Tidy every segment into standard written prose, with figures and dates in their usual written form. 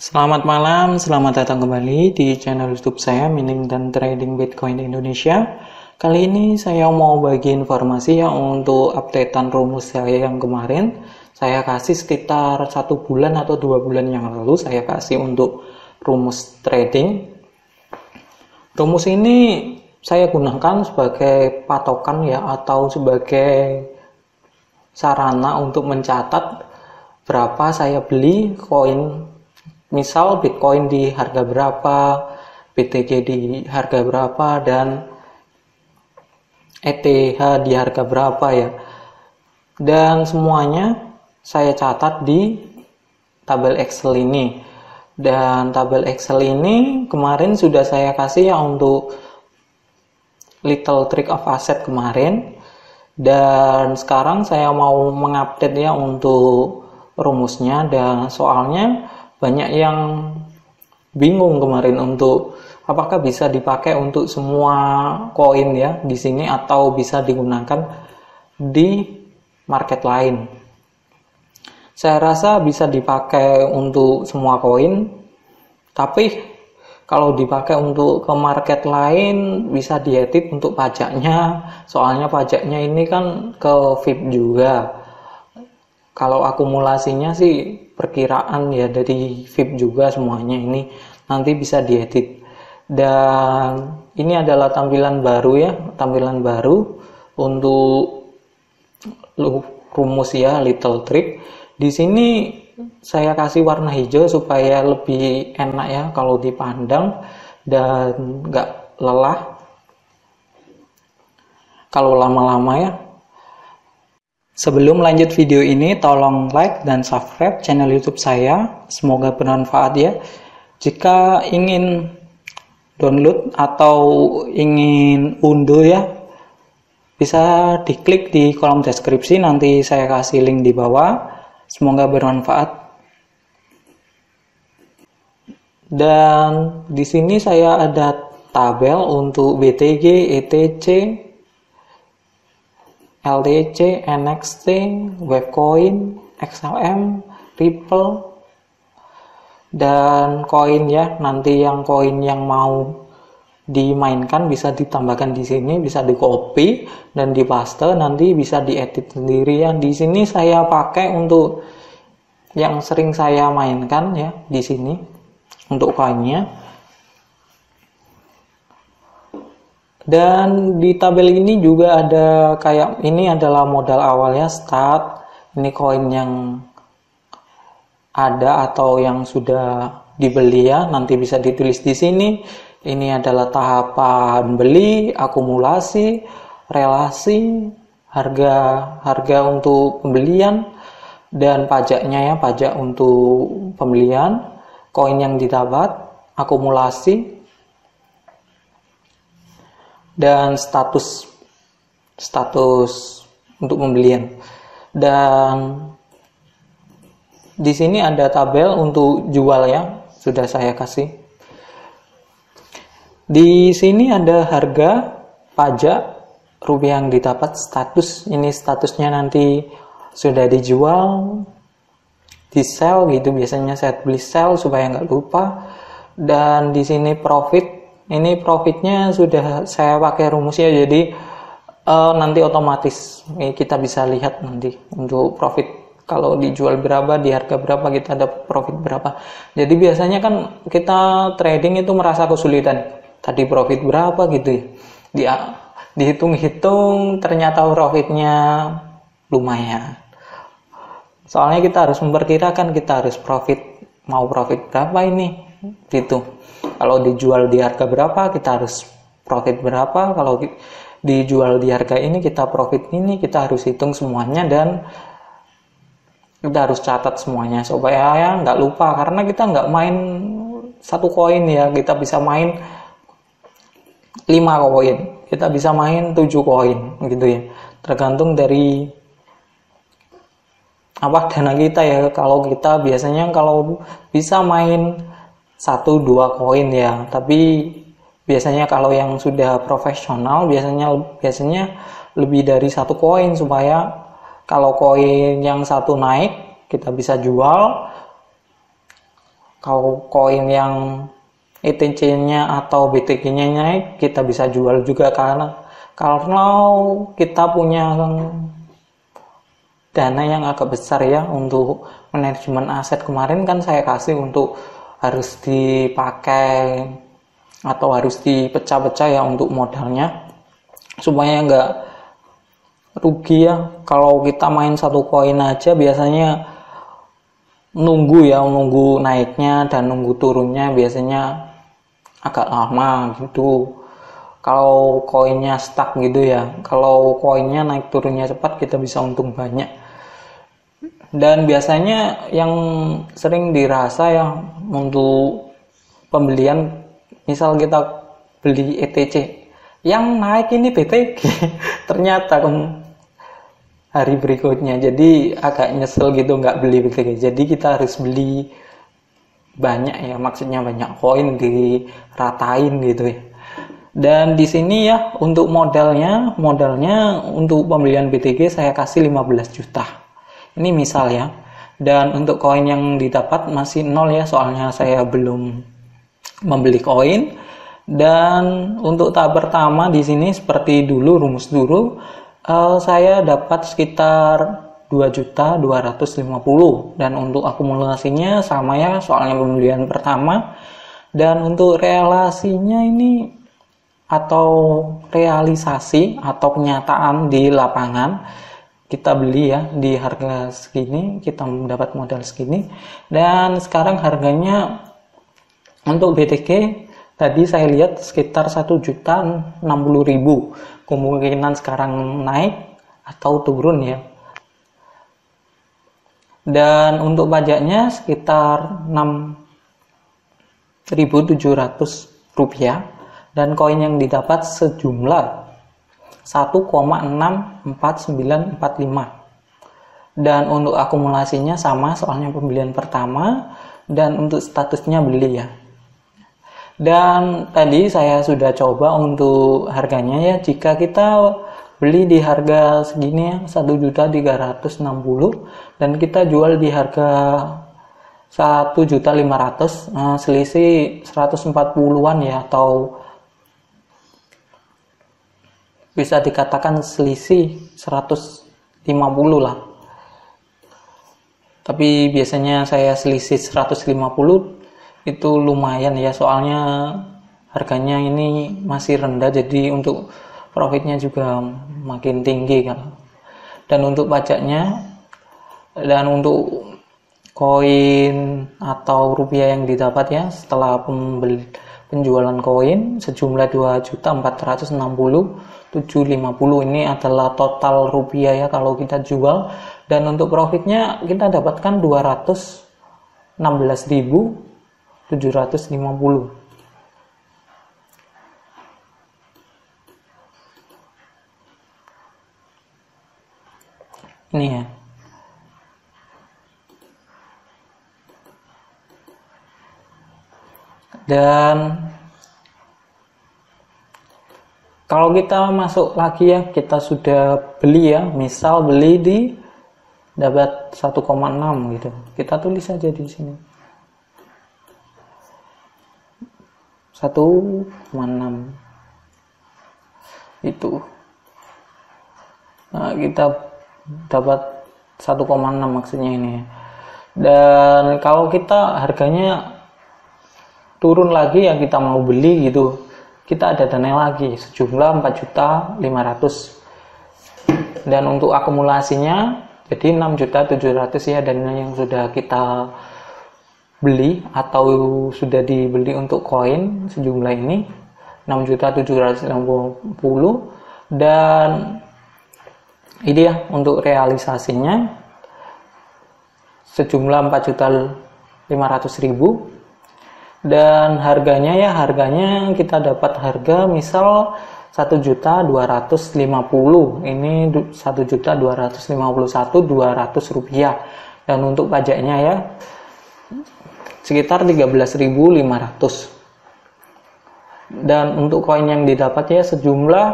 Selamat malam, selamat datang kembali di channel YouTube saya Mining dan Trading Bitcoin Indonesia. Kali ini saya mau bagi informasi ya untuk updatean rumus saya yang kemarin. Saya kasih sekitar 1 bulan atau 2 bulan yang lalu saya kasih untuk rumus trading. Rumus ini saya gunakan sebagai patokan ya atau sebagai sarana untuk mencatat berapa saya beli koin. Misal Bitcoin di harga berapa, BTC di harga berapa, dan ETH di harga berapa ya. Dan semuanya saya catat di tabel Excel ini. Dan tabel Excel ini kemarin sudah saya kasih ya untuk Little Trick of Asset kemarin. Dan sekarang saya mau mengupdate ya untuk rumusnya, dan soalnya banyak yang bingung kemarin untuk apakah bisa dipakai untuk semua koin ya di sini atau bisa digunakan di market lain. Saya rasa bisa dipakai untuk semua koin, tapi kalau dipakai untuk ke market lain bisa diedit untuk pajaknya. Soalnya pajaknya ini kan ke VIP juga. Kalau akumulasinya sih perkiraan ya dari VIP juga semuanya, ini nanti bisa diedit. Dan ini adalah tampilan baru ya, tampilan baru untuk rumus ya, Little Trick. Di sini saya kasih warna hijau supaya lebih enak ya kalau dipandang dan nggak lelah kalau lama-lama ya. Sebelum lanjut video ini, tolong like dan subscribe channel YouTube saya. Semoga bermanfaat ya. Jika ingin download atau ingin unduh ya, bisa diklik di kolom deskripsi. Nanti saya kasih link di bawah. Semoga bermanfaat. Dan di sini saya ada tabel untuk BTC, ETC, LTC, NXT, Wavecoin, XLM, Ripple, dan koin ya. Nanti yang koin yang mau dimainkan bisa ditambahkan di sini, bisa di copy dan dipaste, nanti bisa diedit sendiri ya. Di sini saya pakai untuk yang sering saya mainkan ya di sini untuk koinnya. Dan di tabel ini juga ada kayak ini adalah modal awalnya, start. Ini koin yang ada atau yang sudah dibeli ya, nanti bisa ditulis di sini. Ini adalah tahapan beli, akumulasi, relasi, harga untuk pembelian, dan pajaknya ya, pajak untuk pembelian, koin yang didapat, akumulasi, dan status untuk pembelian. Dan di sini ada tabel untuk jual ya, sudah saya kasih. Di sini ada harga, pajak, rupiah yang didapat, status. Ini statusnya nanti sudah dijual, di sell gitu, biasanya saya beli sell supaya nggak lupa. Dan di sini profit. Ini profitnya sudah saya pakai rumusnya, jadi nanti otomatis kita bisa lihat nanti untuk profit. Kalau dijual berapa, di harga berapa, kita ada profit berapa. Jadi biasanya kan kita trading itu merasa kesulitan. Tadi profit berapa gitu ya. Dihitung-hitung ternyata profitnya lumayan. Soalnya kita harus memperkirakan kita harus mau profit berapa ini gitu. Kalau dijual di harga berapa, kita harus profit berapa. Kalau dijual di harga ini, kita profit ini. Kita harus hitung semuanya dan kita harus catat semuanya supaya ya nggak lupa. Karena kita nggak main satu koin ya, kita bisa main 5 koin, kita bisa main 7 koin gitu ya. Tergantung dari dana kita ya. Kalau kita biasanya kalau bisa main 1-2 koin ya, tapi biasanya kalau yang sudah profesional biasanya lebih dari 1 koin, supaya kalau koin yang satu naik kita bisa jual, Kalau koin yang ETC-nya atau BTG-nya naik, kita bisa jual juga, karena kalau kita punya dana yang agak besar ya untuk manajemen aset. Kemarin kan saya kasih untuk harus dipakai atau harus dipecah-pecah ya untuk modalnya, supaya nggak rugi ya. Kalau kita main satu koin aja biasanya nunggu naiknya dan nunggu turunnya biasanya agak lama gitu. Kalau koinnya stuck gitu ya, kalau koinnya naik turunnya cepat, kita bisa untung banyak. Dan biasanya yang sering dirasa ya untuk pembelian, misal kita beli ETC yang naik ini BTG ternyata hari berikutnya, jadi agak nyesel gitu nggak beli BTG. Jadi kita harus beli banyak ya, maksudnya banyak koin diratain gitu ya. Dan di sini ya untuk modalnya untuk pembelian BTG saya kasih 15 juta. Ini misal ya. Dan untuk koin yang didapat masih 0 ya, soalnya saya belum membeli koin. Dan untuk tahap pertama di sini seperti dulu, rumus dulu, saya dapat sekitar 2.250.000, dan untuk akumulasinya sama ya, soalnya pembelian pertama. Dan untuk relasinya ini atau realisasi atau kenyataan di lapangan, kita beli ya di harga segini, kita mendapat modal segini. Dan sekarang harganya untuk BTG tadi saya lihat sekitar 1.060.000. Kemungkinan sekarang naik atau turun ya. Dan untuk pajaknya sekitar 6.700 rupiah, dan koin yang didapat sejumlah 1,64945. Dan untuk akumulasinya sama, soalnya pembelian pertama, dan untuk statusnya beli ya. Dan tadi saya sudah coba untuk harganya ya, jika kita beli di harga segini ya 1.360.000 dan kita jual di harga 1.500.000, selisih 140-an ya, atau bisa dikatakan selisih 150 lah. Tapi biasanya saya selisih 150 itu lumayan ya, soalnya harganya ini masih rendah, jadi untuk profitnya juga makin tinggi kan. Dan untuk pajaknya dan untuk koin atau rupiah yang didapat ya setelah penjualan koin sejumlah 2.460.750, ini adalah total rupiah ya kalau kita jual. Dan untuk profitnya kita dapatkan 216.750. Ini ya. Dan kalau kita masuk lagi ya, kita sudah beli ya, misal beli di dapat 1,6 gitu. Kita tulis saja di sini. 1,6 itu. Nah, kita dapat 1,6 maksudnya ini. Dan kalau kita harganya turun lagi ya, kita mau beli gitu, kita ada dana lagi sejumlah 4.500.000. Dan untuk akumulasinya jadi 6.700.000 ya, dana yang sudah kita beli atau sudah dibeli untuk koin sejumlah ini 6.760.000. Dan ini ya untuk realisasinya sejumlah 4.500.000. Dan harganya kita dapat harga misal 1.250.000, ini 1.251.200 rupiah. Dan untuk pajaknya ya sekitar 13.500. Dan untuk koin yang didapat ya sejumlah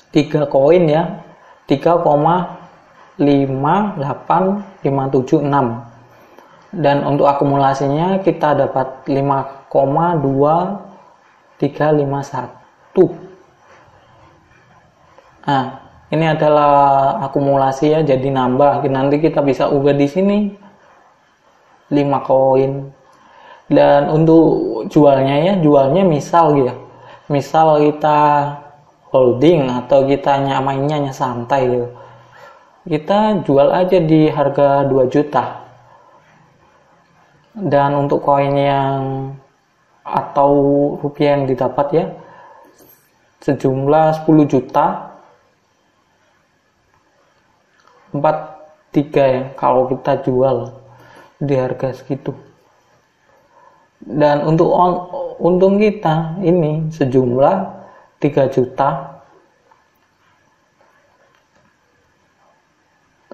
3 koin ya, 3,58576. Dan untuk akumulasinya kita dapat 5,2351. Nah, ini adalah akumulasi ya, jadi nambah. Nanti kita bisa ubah di sini 5 koin. Dan untuk jualnya misal ya. Misal kita holding atau kita mainnya santai gitu. Kita jual aja di harga 2 juta. Dan untuk koin yang atau rupiah yang didapat ya sejumlah 10 juta 43 ya kalau kita jual di harga segitu. Dan untuk untung kita ini sejumlah 3 juta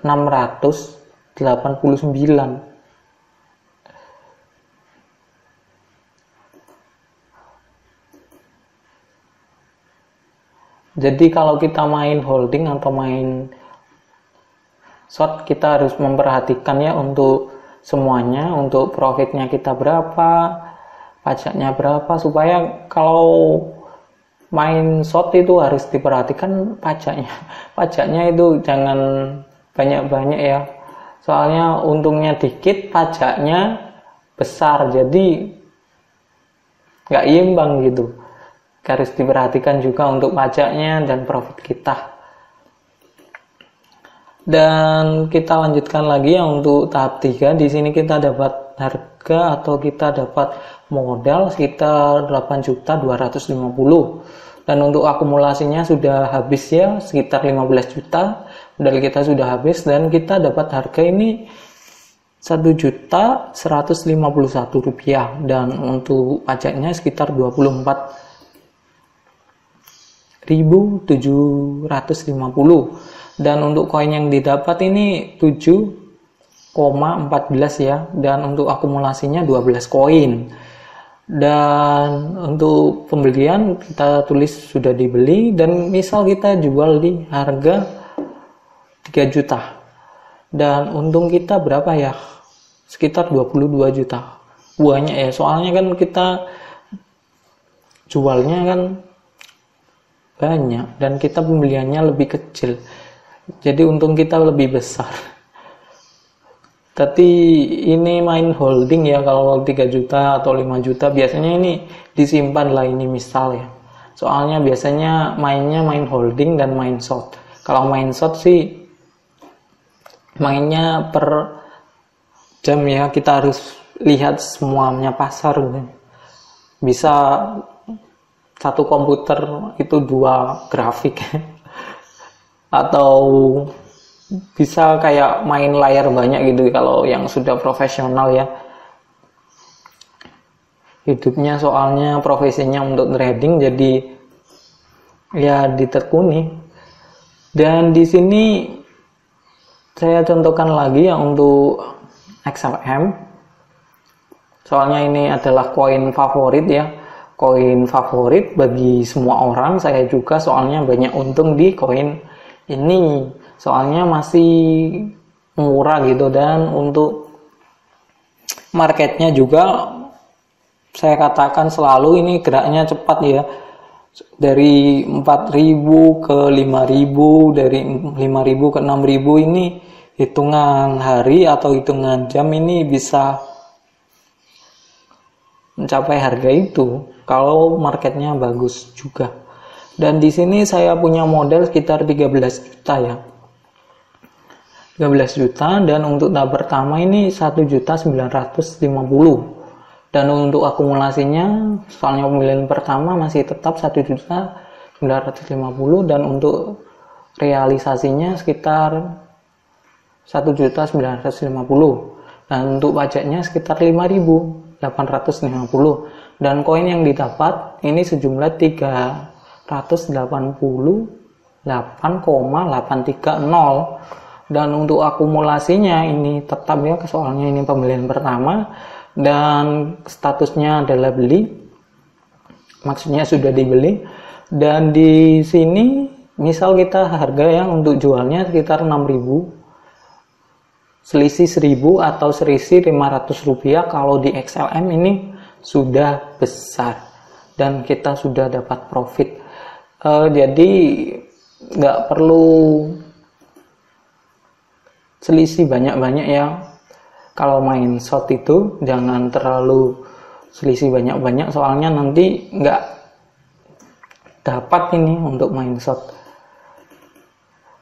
689. Jadi kalau kita main holding atau main short, kita harus memperhatikan ya untuk semuanya, untuk profitnya kita berapa, pajaknya berapa, supaya kalau main short itu harus diperhatikan pajaknya. Pajaknya itu jangan banyak-banyak ya, soalnya untungnya dikit, pajaknya besar, jadi nggak imbang gitu. Harus diperhatikan juga untuk pajaknya dan profit kita. Dan kita lanjutkan lagi ya untuk tahap 3. Di sini kita dapat harga atau kita dapat modal sekitar 8.250.000. Dan untuk akumulasinya sudah habis ya, sekitar 15 juta. Modal kita sudah habis dan kita dapat harga ini 1.151.000 rupiah. Dan untuk pajaknya sekitar 24.750. Dan untuk koin yang didapat ini 7,14 ya, dan untuk akumulasinya 12 koin. Dan untuk pembelian kita tulis sudah dibeli, dan misal kita jual di harga 3 juta. Dan untung kita berapa ya? Sekitar 22 juta. Banyak ya, soalnya kan kita jualnya kan banyak dan kita pembeliannya lebih kecil, jadi untung kita lebih besar. Tapi ini main holding ya, kalau 3 juta atau 5 juta biasanya ini disimpan lah, ini misal ya, soalnya biasanya mainnya main holding dan main short. Kalau main short sih mainnya per jam ya, kita harus lihat semuanya pasar gitu. Bisa satu komputer itu 2 grafik atau bisa kayak main layar banyak gitu kalau yang sudah profesional ya hidupnya, soalnya profesinya untuk trading, jadi ya ditekuni. Dan di sini saya contohkan lagi ya untuk XRM, soalnya ini adalah koin favorit ya, koin favorit bagi semua orang, saya juga, soalnya banyak untung di koin ini, soalnya masih murah gitu. Dan untuk marketnya juga saya katakan selalu ini geraknya cepat ya, dari 4.000 ke 5.000, dari 5.000 ke 6.000, ini hitungan hari atau hitungan jam ini bisa mencapai harga itu kalau marketnya bagus juga. Dan di sini saya punya modal sekitar 13 juta ya, 13 juta. Dan untuk tahap pertama ini 1.950.000. Dan untuk akumulasinya, soalnya pembelian pertama masih tetap 1.950.000, dan untuk realisasinya sekitar 1.950.000. Dan untuk pajaknya sekitar 5.850. Dan koin yang didapat ini sejumlah 388,830. Dan untuk akumulasinya ini tetap ya, soalnya ini pembelian pertama dan statusnya adalah beli, maksudnya sudah dibeli. Dan di sini misal kita harga yang untuk jualnya sekitar 6.000, selisih 1000 atau selisih 500 rupiah kalau di XLM ini sudah besar dan kita sudah dapat profit. Jadi nggak perlu selisih banyak-banyak ya. Kalau main short itu jangan terlalu selisih banyak-banyak, soalnya nanti nggak dapat ini untuk main short.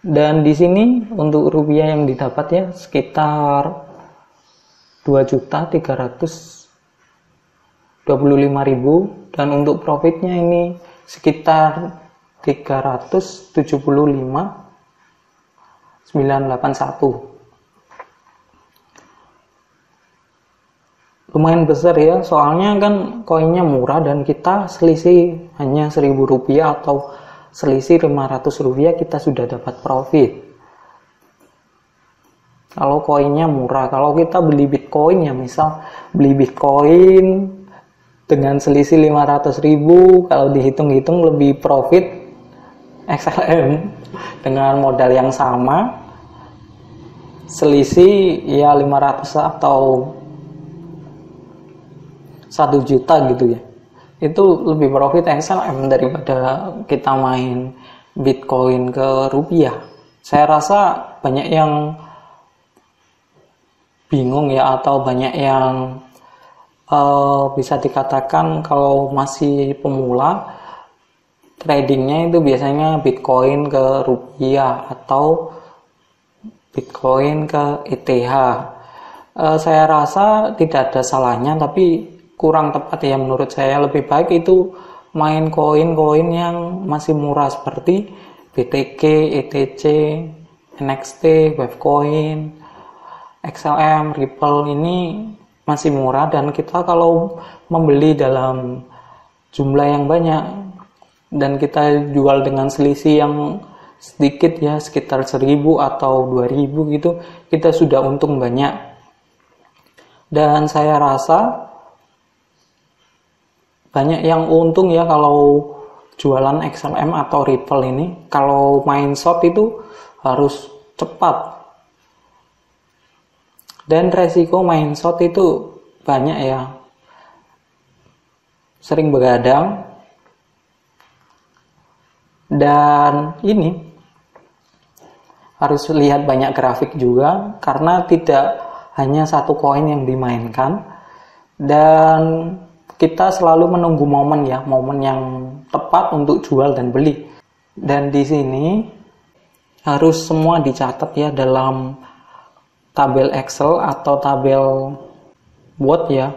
Dan di sini untuk rupiah yang didapat ya sekitar 2.325.000, dan untuk profitnya ini sekitar 375.981. Lumayan besar ya, soalnya kan koinnya murah dan kita selisih hanya 1.000 rupiah atau selisih 500 rupiah kita sudah dapat profit. Kalau koinnya murah, kalau kita beli Bitcoin ya, misal beli Bitcoin dengan selisih 500.000, kalau dihitung-hitung lebih profit XLM dengan modal yang sama, selisih ya 500 atau 1 juta gitu ya. Itu lebih profit XLM daripada kita main Bitcoin ke rupiah. Saya rasa banyak yang bingung ya, atau banyak yang bisa dikatakan kalau masih pemula tradingnya itu biasanya Bitcoin ke rupiah atau Bitcoin ke ETH. Saya rasa tidak ada salahnya, tapi kurang tepat ya menurut saya. Lebih baik itu main koin-koin yang masih murah seperti BTC, ETC, NXT, Wavecoin, XLM, Ripple ini masih murah, dan kita kalau membeli dalam jumlah yang banyak dan kita jual dengan selisih yang sedikit ya, sekitar 1.000 atau 2.000 gitu, kita sudah untung banyak. Dan saya rasa banyak yang untung ya kalau jualan XLM atau Ripple ini. Kalau main short itu harus cepat, dan resiko main short itu banyak ya, sering begadang, dan ini harus lihat banyak grafik juga karena tidak hanya satu koin yang dimainkan, dan kita selalu menunggu momen ya, momen yang tepat untuk jual dan beli. Dan di sini harus semua dicatat ya dalam tabel Excel atau tabel Word ya.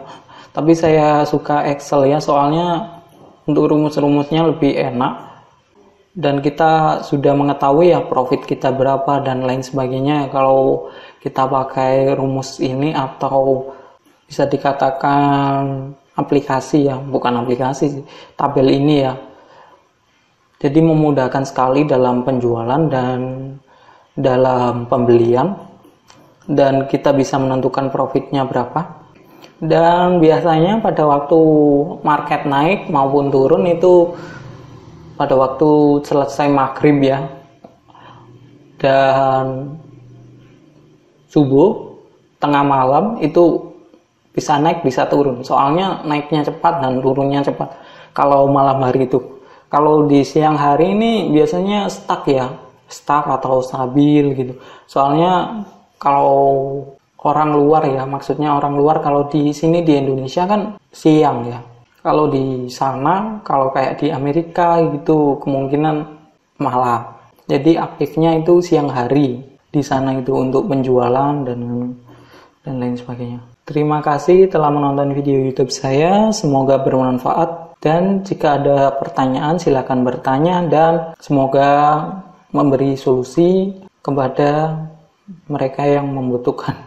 Tapi saya suka Excel ya, soalnya untuk rumus-rumusnya lebih enak. Dan kita sudah mengetahui ya profit kita berapa dan lain sebagainya kalau kita pakai rumus ini, atau bisa dikatakan aplikasi ya, bukan aplikasi, tabel ini ya. Jadi memudahkan sekali dalam penjualan dan dalam pembelian, dan kita bisa menentukan profitnya berapa. Dan biasanya pada waktu market naik maupun turun itu pada waktu selesai maghrib ya, dan subuh, tengah malam itu bisa naik bisa turun, soalnya naiknya cepat dan turunnya cepat kalau malam hari itu. Kalau di siang hari ini biasanya stuck ya, stuck atau stabil gitu. Soalnya kalau orang luar ya, maksudnya orang luar, kalau di sini di Indonesia kan siang ya. Kalau di sana, kalau kayak di Amerika gitu kemungkinan malam. Jadi aktifnya itu siang hari di sana itu untuk penjualan dan lain sebagainya. Terima kasih telah menonton video YouTube saya, semoga bermanfaat, dan jika ada pertanyaan silakan bertanya, dan semoga memberi solusi kepada mereka yang membutuhkan.